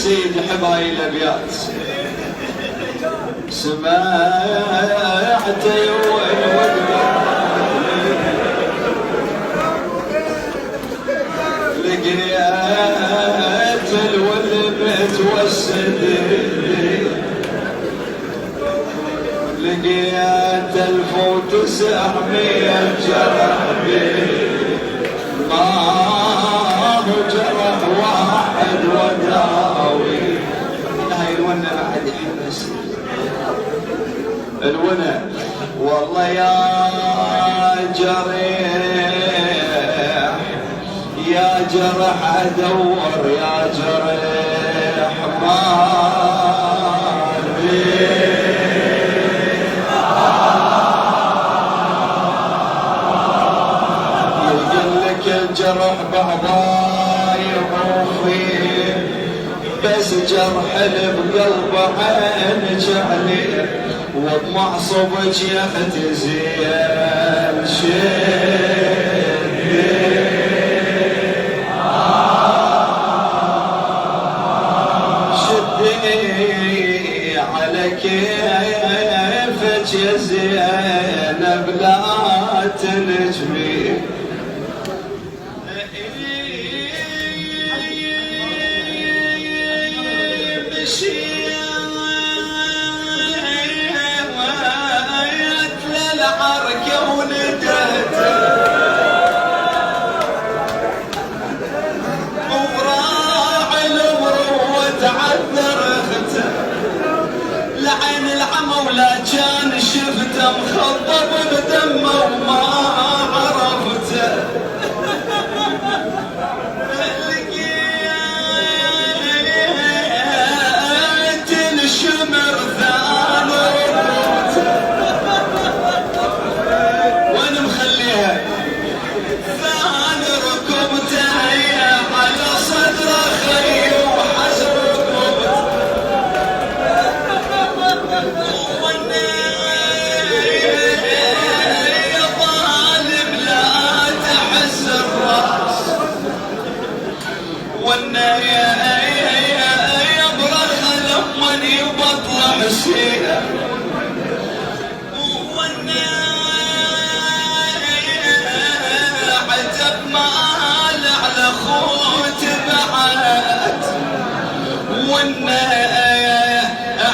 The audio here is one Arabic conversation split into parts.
سيدي حبايل الابيات سمعت لقيت الولد متوسد لقيت 1900 جرح ما هو جرح واحد وداوي. هاي الونة بعد يحبس الونة والله يا جريح يا جرح ادور يا جريح ما الجرح بعضاير وفيه بس جرح بقلب عينك عليه وبمعصبك يا اختي زين شدي على كيفك يا زينب لا تنجمي لعين العمى ولا كان شفته مخضب بدمه وما عرفته لقيت الشمر ثان ركبته وين مخليها ثان ركبته على صدره خي وحزر يا برخ لما يبطل حسينه عتب مال على خوت بعد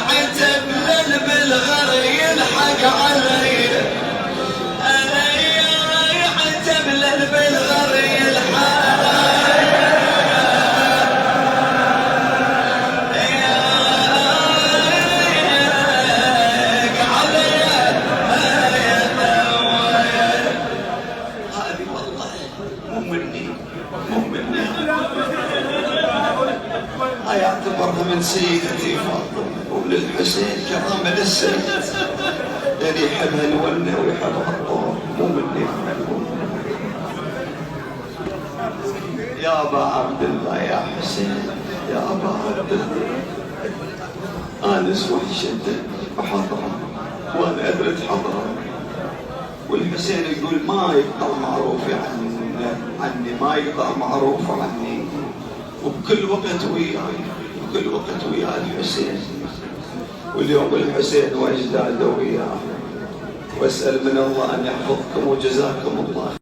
عتب بالغر يلحق علي عتب بالغر يلحق يعتبرها من سيدتي فاطمة وللحسين كرامة للسيد يعني يحبها الونة ويحبها الطور مو مني. يا أبا عبد الله يا حسين يا أبا عبد الله آنس وحشتك وحضرة وأنا أدرت حضرة والحسين يقول ما يقطع معروف عني ما يقطع معروف عني وبكل وقت وياي وكل وقت ويا الحسين واليوم الحسين واجداده وياه واسال من الله ان يحفظكم وجزاكم الله.